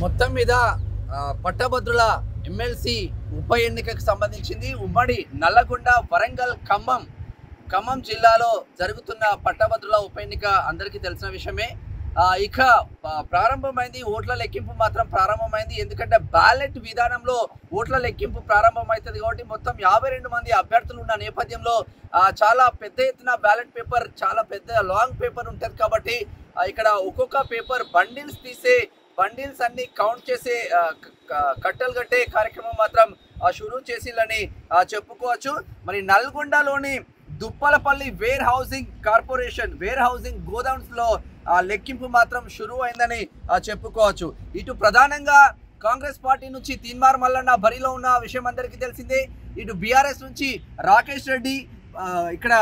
మొత్తం మీద పట్టభద్రుల ఎమ్మెల్సీ ఉప ఎన్నికకు సంబంధించింది ఉమ్మడి నల్లగొండ వరంగల్ ఖమ్మం జిల్లాలో జరుగుతున్న పట్టభద్రుల ఉప ఎన్నిక అందరికీ తెలిసిన విషయమే. ఇక ప్రారంభమైంది, ఓట్ల లెక్కింపు మాత్రం ప్రారంభమైంది. ఎందుకంటే బ్యాలెట్ విధానంలో ఓట్ల లెక్కింపు ప్రారంభమవుతుంది కాబట్టి మొత్తం 52 మంది అభ్యర్థులు ఉన్న నేపథ్యంలో చాలా పెద్ద ఎత్తున బ్యాలెట్ పేపర్, చాలా పెద్ద లాంగ్ పేపర్ ఉంటుంది కాబట్టి ఇక్కడ ఒక్కొక్క పేపర్ బండిల్స్ అన్ని కౌంట్ చేసే కట్టలు కట్టే కార్యక్రమం మాత్రం షురూ చేసిల్లని చెప్పుకోవచ్చు. మరి నల్గొండలోని దుప్పలపల్లి వేర్ హౌసింగ్ గోడౌన్స్ లో లెక్కింపు మాత్రం షురూ అయిందని చెప్పుకోవచ్చు. ఇటు ప్రధానంగా కాంగ్రెస్ పార్టీ నుంచి తీన్మార్ మల్లన్న బరిలో ఉన్న విషయం అందరికీ తెలిసిందే. ఇటు బీఆర్ఎస్ నుంచి రాకేష్ రెడ్డి, ఇక్కడ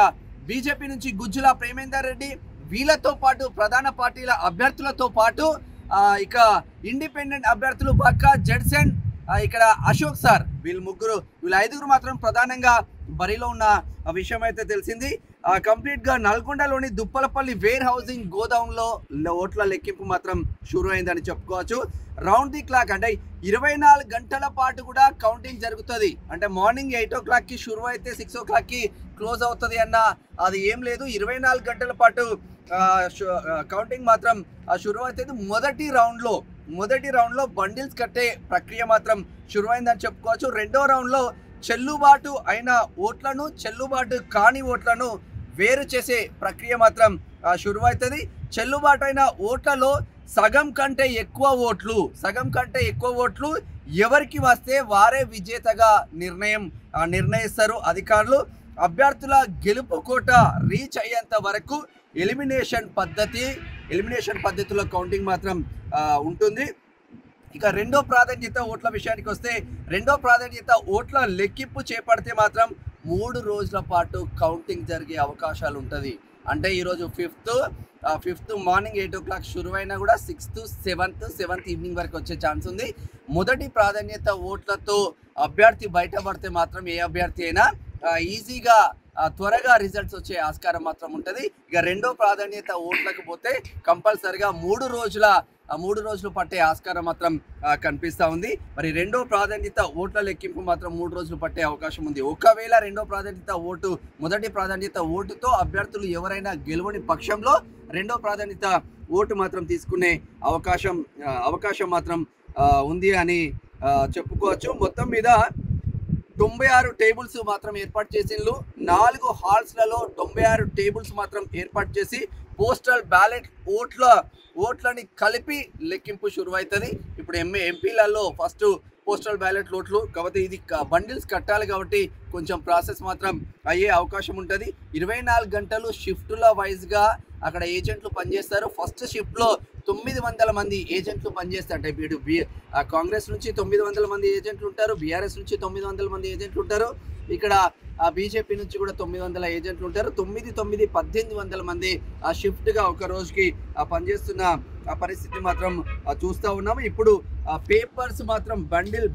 బీజేపీ నుంచి గుజ్జుల ప్రేమేందర్ రెడ్డి, వీళ్ళతో పాటు ప్రధాన పార్టీల అభ్యర్థులతో పాటు ఇక ఇండిపెండెంట్ అభ్యర్థులు బక్కా జడ్సన్, ఇక్కడ అశోక్ సార్, వీళ్ళ ఐదుగురు మాత్రం ప్రధానంగా బరిలో ఉన్న విషయం అయితే తెలిసింది. కంప్లీట్ గా నల్గొండలోని దుప్పలపల్లి వేర్ హౌసింగ్ గోడౌన్ లో ఓట్ల లెక్కింపు మాత్రం షురూ అయిందని చెప్పుకోవచ్చు. రౌండ్ ది క్లాక్ అంటే 24 గంటల పాటు కూడా కౌంటింగ్ జరుగుతుంది. అంటే మార్నింగ్ 8 o'clock కి షురూ అయితే 6 o'clock కి క్లోజ్ అవుతుంది అన్న అది ఏం లేదు. 24 గంటల పాటు కౌంటింగ్ మాత్రం షురూ అవుతుంది. మొదటి రౌండ్ లో బండిల్స్ కట్టే ప్రక్రియ మాత్రం షురూ అయిందని చెప్పుకోవచ్చు. రెండో రౌండ్ లో చెల్లుబాటు అయిన ఓట్లను, చెల్లుబాటు కాని ఓట్లను వేరు చేసే ప్రక్రియ మాత్రం షురూ అవుతుంది. చెల్లుబాటు అయిన ఓట్లలో సగం కంటే ఎక్కువ ఓట్లు ఎవరికి వస్తే వారే విజేతగా నిర్ణయిస్తారు అధికారులు. అభ్యర్థుల గెలుపు కోట రీచ్ అయ్యేంత వరకు ఎలిమినేషన్ పద్ధతిలో కౌంటింగ్ మాత్రం ఉంటుంది. ఇక రెండో ప్రాధాన్యత ఓట్ల విషయానికి వస్తే, రెండో ప్రాధాన్యత ఓట్ల లెక్కింపు చేపడితే మాత్రం 3 రోజుల పాటు కౌంటింగ్ జరిగే అవకాశాలు ఉంటుంది. అంటే ఈరోజు ఫిఫ్త్ మార్నింగ్ 8 o'clock షురు అయినా కూడా 6th, 7th ఈవినింగ్ వరకు వచ్చే ఛాన్స్ ఉంది. మొదటి ప్రాధాన్యత ఓట్లతో అభ్యర్థి బయటపడితే మాత్రం ఏ అభ్యర్థి అయినా ఈజీగా త్వరగా రిజల్ట్స్ వచ్చే ఆస్కారం మాత్రం ఉంటుంది. ఇక రెండో ప్రాధాన్యత ఓట్లకు పోతే కంపల్సరిగా 3 రోజులు పట్టే ఆస్కారం మాత్రం కనిపిస్తూ ఉంది. మరి రెండో ప్రాధాన్యత ఓట్ల లెక్కింపు మాత్రం 3 రోజులు పట్టే అవకాశం ఉంది. ఒకవేళ మొదటి ప్రాధాన్యత ఓటుతో అభ్యర్థులు ఎవరైనా గెలవని పక్షంలో రెండో ప్రాధాన్యత ఓటు మాత్రం తీసుకునే అవకాశం మాత్రం ఉంది అని చెప్పుకోవచ్చు. మొత్తం మీద 96 టేబుల్స్ మాత్రం ఏర్పాటు చేసిండ్రు. 4 హాల్స్లలో 96 టేబుల్స్ మాత్రం ఏర్పాటు చేసి పోస్టల్ బ్యాలెట్ ఓట్లని కలిపి లెక్కింపు షురు అవుతుంది. ఇప్పుడు ఎంపీలలో ఫస్ట్ పోస్టల్ బ్యాలెట్ ఓట్లు కాబట్టి ఇది బండిల్స్ కట్టాలి కాబట్టి కొంచెం ప్రాసెస్ మాత్రం అయ్యే అవకాశం ఉంటుంది. 24 గంటలు షిఫ్టుల వైజ్గా అక్కడ ఏజెంట్లు పనిచేస్తారు. ఫస్ట్ షిఫ్ట్లో 900 మంది ఏజెంట్లు పనిచేస్తారు. ఇప్పుడు కాంగ్రెస్ నుంచి 900 మంది ఏజెంట్లు ఉంటారు, బీఆర్ఎస్ నుంచి 900 మంది ఏజెంట్లు ఉంటారు, ఇక్కడ బీజేపీ నుంచి కూడా 900 ఏజెంట్లు ఉంటారు. 1800 మంది షిఫ్ట్గా ఒక రోజుకి పనిచేస్తున్న పరిస్థితి మాత్రం చూస్తూ ఉన్నాము. ఇప్పుడు పేపర్స్ మాత్రం బండిల్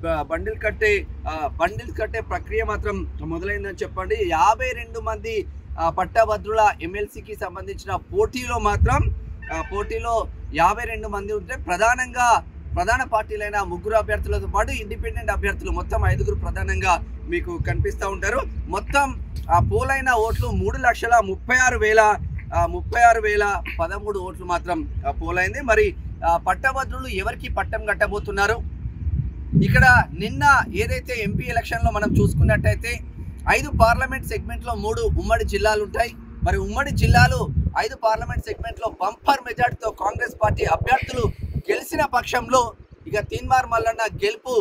కట్టే ప్రక్రియ మాత్రం మొదలైందని చెప్పండి. 52 మంది పట్టభద్రుల ఎమ్మెల్సీకి సంబంధించిన పోటీలో 52 మంది ఉంటే ప్రధాన పార్టీలైన 3 అభ్యర్థులతో పాటు ఇండిపెండెంట్ అభ్యర్థులు మొత్తం 5 ప్రధానంగా మీకు కనిపిస్తూ ఉంటారు. మొత్తం పోలైన ఓట్లు 3,36,013 ఓట్లు మాత్రం పోలైంది. మరి పట్టభద్రులు ఎవరికి పట్టం కట్టబోతున్నారు? ఇక్కడ నిన్న ఏదైతే ఎంపీ ఎలక్షన్లో మనం చూసుకున్నట్టయితే 5 పార్లమెంట్ సెగ్మెంట్లో 3 ఉమ్మడి జిల్లాలు ఉంటాయి. మరి ఉమ్మడి జిల్లాలు 5 పార్లమెంట్ సెగ్మెంట్లో బంపర్ మెజార్టీతో కాంగ్రెస్ పార్టీ అభ్యర్థులు గెలిచిన పక్షంలో ఇక తీన్మార్ మల్లన్న గెలుపు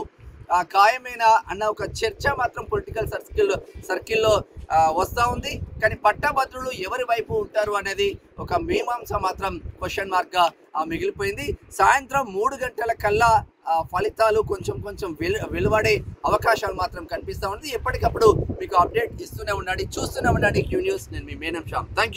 ఖాయమేనా అన్న ఒక చర్చ మాత్రం పొలిటికల్ సర్కిల్లో వస్తూ ఉంది. కానీ పట్టభద్రులు ఎవరి వైపు ఉంటారు అనేది ఒక మీమాంస మాత్రం క్వశ్చన్ మార్క్గా మిగిలిపోయింది. సాయంత్రం 3 గంటల కల్లా ఫలితాలు కొంచెం వెలువడే అవకాశాలు మాత్రం కనిపిస్తూ ఉంది. ఎప్పటికప్పుడు మీకు అప్డేట్ ఇస్తూనే ఉండండి, చూస్తూనే ఉండండి Q News. నేను మీ మేనం శ్యామ్. Thank you.